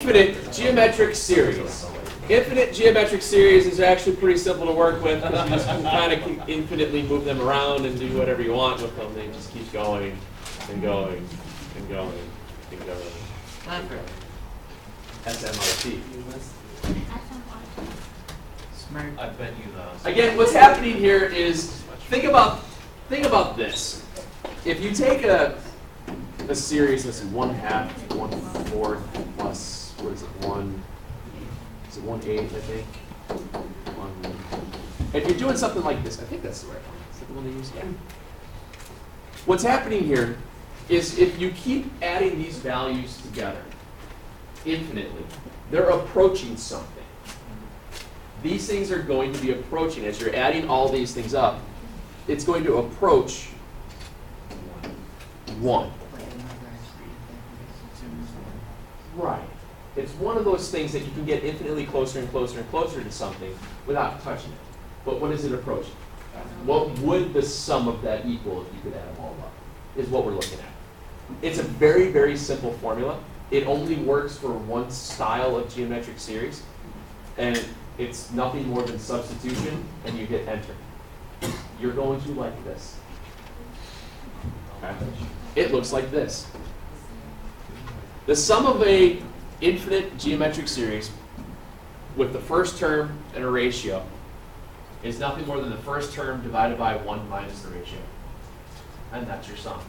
infinite geometric series. Infinite geometric series is actually pretty simple to work with because you just can kind of infinitely move them around and do whatever you want with them. They just keep going and going and going and going. SMRT. Smart. I bet you those. Again, what's happening here is think about this. If you take a series that's 1/2, 1/4 plus what is it, 1/8, I think. If you're doing something like this, I think that's the right one. Is that the one they use? Yeah. What's happening here is if you keep adding these values together infinitely, they're approaching something. These things are going to be approaching. As you're adding all these things up, it's going to approach 1. Right. It's one of those things that you can get infinitely closer and closer and closer to something without touching it. But what is it approaching? What would the sum of that equal if you could add them all up? Is what we're looking at. It's a very, very simple formula. It only works for one style of geometric series. And it's nothing more than substitution, and you hit enter. You're going to like this. Okay. It looks like this. The sum of a infinite geometric series with the first term and a ratio is nothing more than the first term divided by 1 minus the ratio. And that's your sum.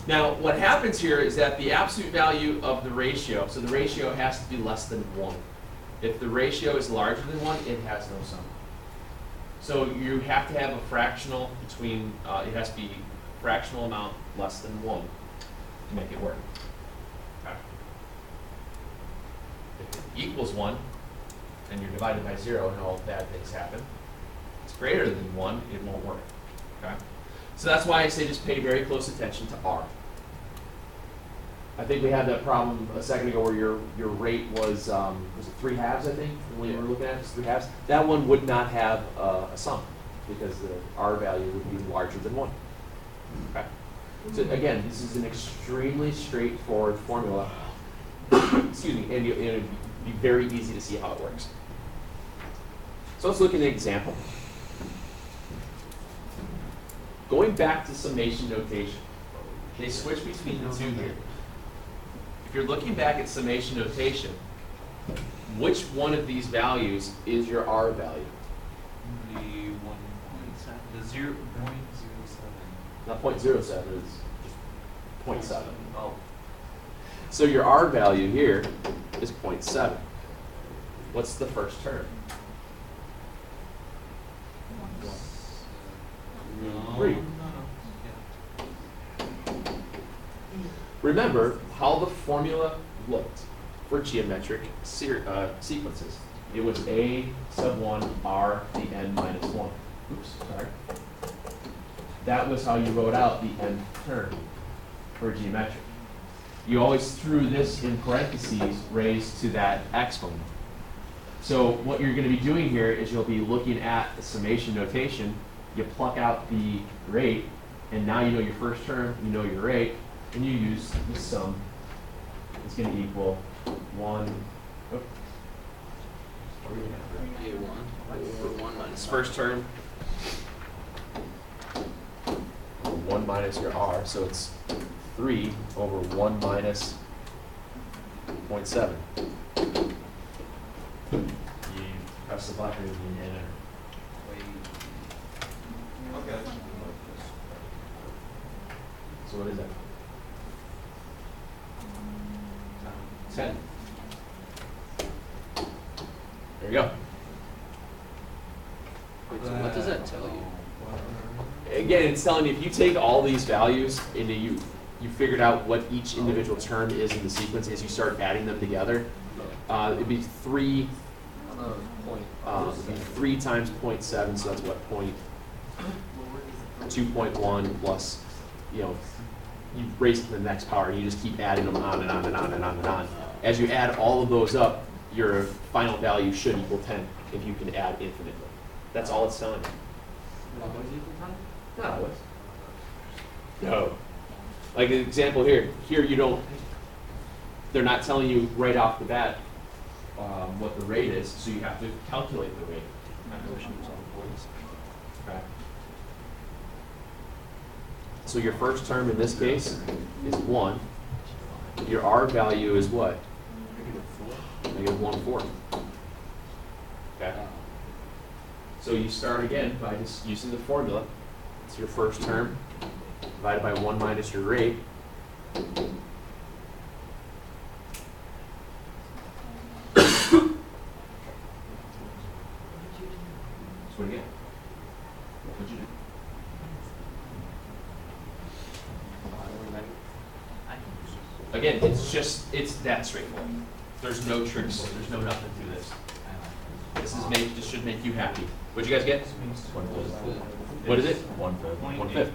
Now, what happens here is that the absolute value of the ratio, so the ratio has to be less than 1. If the ratio is larger than 1, it has no sum. So you have to have a fractional between, it has to be a fractional amount less than 1 to make it work. Okay. If it equals 1, and you're divided by 0, and all bad things happen, it's greater than 1, it won't work. Okay? So that's why I say just pay very close attention to R. I think we had that problem a second ago where your rate was it 3/2, I think, when we were looking at it, it was 3/2. That one would not have a sum because the R value would be larger than 1. Okay. So again, this is an extremely straightforward formula. Excuse me, and it'd be very easy to see how it works. So let's look at an example. Going back to summation notation, they switch between the two here. If you're looking back at summation notation, which one of these values is your R value? The 1.7. The 0.07. Not 0.07, it's just 0.7. Oh. So your R value here is 0.7. What's the first term? No. 3. No. Remember how the formula looked for geometric sequences. It was a sub 1 r the n minus 1. Oops, sorry. That was how you wrote out the nth term for geometric. You always threw this in parentheses raised to that exponent. So what you're going to be doing here is you'll be looking at the summation notation. You pluck out the rate, and now you know your first term, you know your rate, and you use the sum. It's going to equal 1. Oh. This first term. 1 minus your R, so it's 3 over 1 minus 0.7. You press the button and enter. Okay. So what is that? 10. There you go. Wait, so what does that tell you? Again, it's telling you if you take all these values and you figured out what each individual term is in the sequence as you start adding them together, it'd be 3. It'd be 3 times 0.7, so that's what 2.1 plus, you raise it to the next power, and you just keep adding them on and on and on and on and on. As you add all of those up, your final value should equal 10 if you can add infinitely. That's all it's telling you. Not always. No. Like an example here. Here you don't. they're not telling you right off the bat what the rate is, so you have to calculate the rate. Okay. So your first term in this case is 1. Your R value is what? Negative 1/4. Okay. So you start again by just using the formula. It's your first term divided by 1 minus your rate. So again, what'd you do? Again, it's that straightforward. There's no tricks, there's no nothing to this. This should make you happy. What'd you guys get? 1/5. What is it? 1/5. 1/5.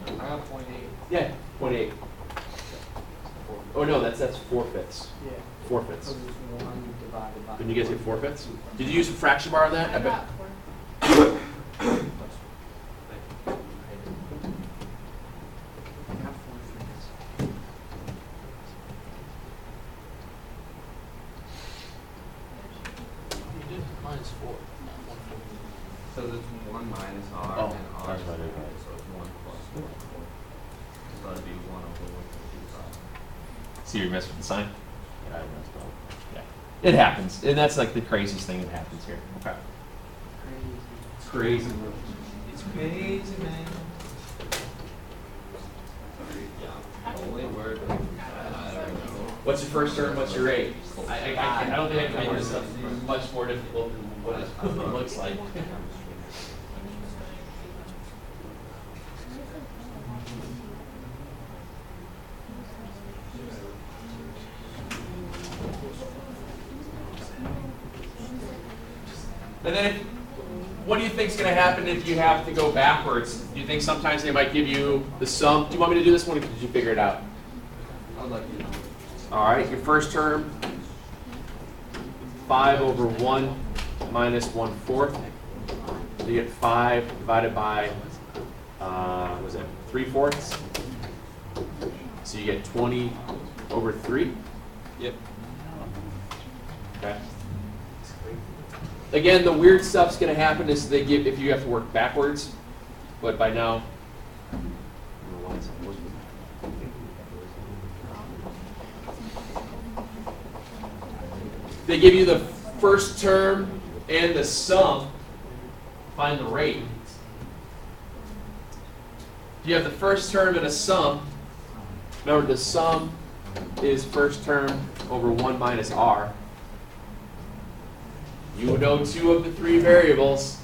I got 0.8. Yeah, 0.8. Oh no, that's 4/5. Yeah. 4/5. So it's 1 divided by. Didn't you guys get 4/5? Did you use a fraction bar on that? I bet. got 4. I got 4/5. You did minus 4, not 1/4. So it's 1 minus R Oh, and R that's is right, negative, right. so it's 1 plus 1/4. So that'd be 1/1.25. See, you messed with the sign? Yeah, I messed up. Yeah. It happens. And that's like the craziest thing that happens here. Okay. It's crazy. It's crazy, man. The only word I don't know. What's your first term? What's your rate? I don't think I can make this much more difficult than what it looks like. And then, what do you think is going to happen if you have to go backwards? Do you think sometimes they might give you the sum? Do you want me to do this one, or did you figure it out? I'd like you to. All right, your first term, 5 over 1 minus 1/4. You get 5 divided by, what was it, 3/4? So you get 20 over 3. Yep. Okay. Again, the weird stuff's going to happen is they give if you have to work backwards, but by now, I don't know why it's not working. They give you the first term and the sum. Find the rate. If you have the first term and a sum, remember the sum is first term over 1 minus r. You know 2 of the 3 variables.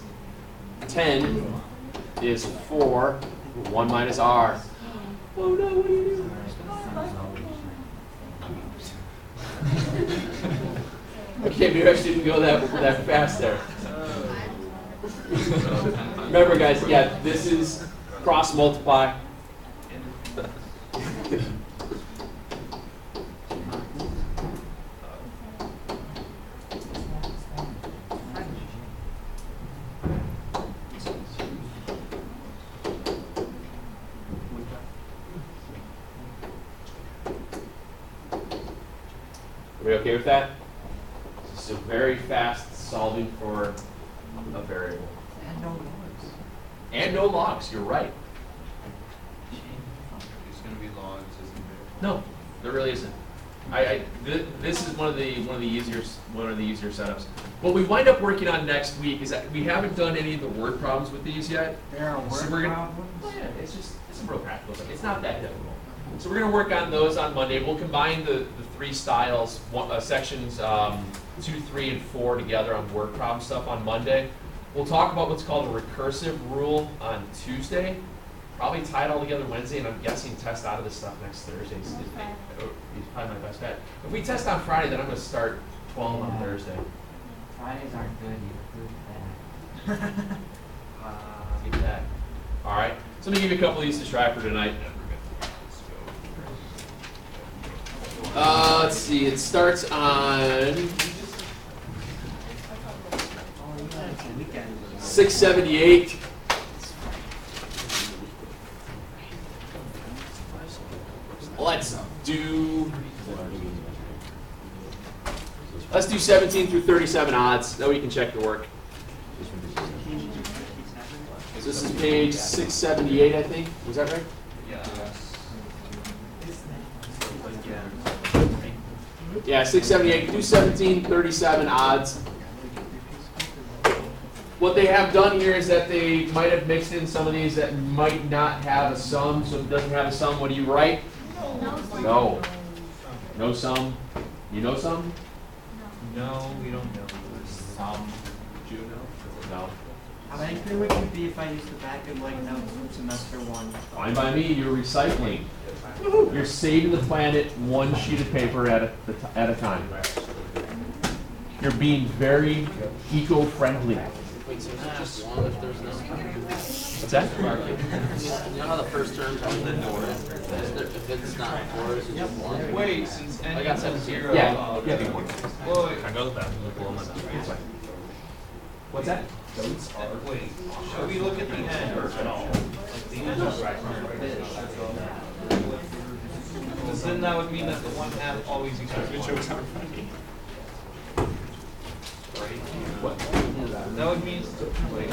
10 is 4, 1 minus r. Oh no, what do you do? Okay, maybe I shouldn't go that fast there. Remember guys, yeah, this is cross multiply. Are we okay with that? So very fast solving for a variable. And no logs. And no logs, you're right. There's gonna be logs, isn't there? No, there really isn't. This is one of the easier setups. What we wind up working on next week is that we haven't done any of the word problems with these yet. There are So word we're gonna- problems? Oh yeah, it's a real practical thing. It's not that difficult. So we're gonna work on those on Monday. We'll combine the 3 styles, sections 2, 3, and 4 together on word problem stuff on Monday. We'll talk about what's called a recursive rule on Tuesday. Probably tie it all together Wednesday, and I'm guessing test out of this stuff next Thursday. It's probably my best bet. If we test on Friday, then I'm gonna start 12 on Thursday. Fridays aren't good, you prove that. Keep that. All right. So let me give you a couple of these to try for tonight. Let's see. It starts on 678. Let's do Let's do 17 through 37 odds. That way you can check your work. So this is page 678, I think. Was that right? Yeah, 678. Do 17, 37 odds. What they have done here is that they might have mixed in some of these that might not have a sum. So if it doesn't have a sum, what do you write? No. No sum. You know sum? No, we don't know. Some. Do you know? No. How angry would you be if I used the back of like notes from semester 1? Fine by me. You're recycling. You're saving the planet one sheet of paper at a time. You're being very eco-friendly. Wait, so just one if there's no. What's that? You know how the first term's on the door? If it's not 4, it's just 1. Wait, since n I got equals 17. 0. Yeah. Wait, Yeah. wait. I go to the bathroom, blow my mouth. What's that? Wait, should we look at the end or at all? Like the end of because then that would mean that the 1/2 always equals 1. Right? What? That would mean, wait.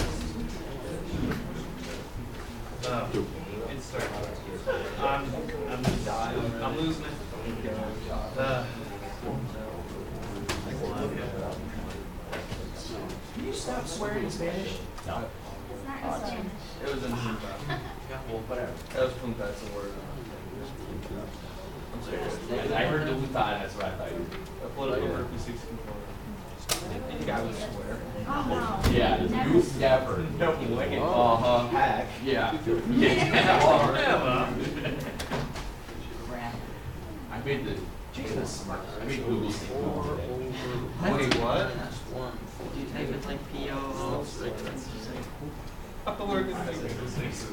It's starting. I'm losing it. Can you stop swearing in Spanish? No. It was in Punta. Well, whatever. That was Punta, that's the word. I'm serious. I heard the Lutan, that's what I thought you were. A political purpose 64. You think I would swear? Yeah, the goose never. No way. Uh-huh. Heck. Yeah. I made the Jesus smart. I made Google see. Wait, what? Do you type it like P-O? I thought we were going to make this.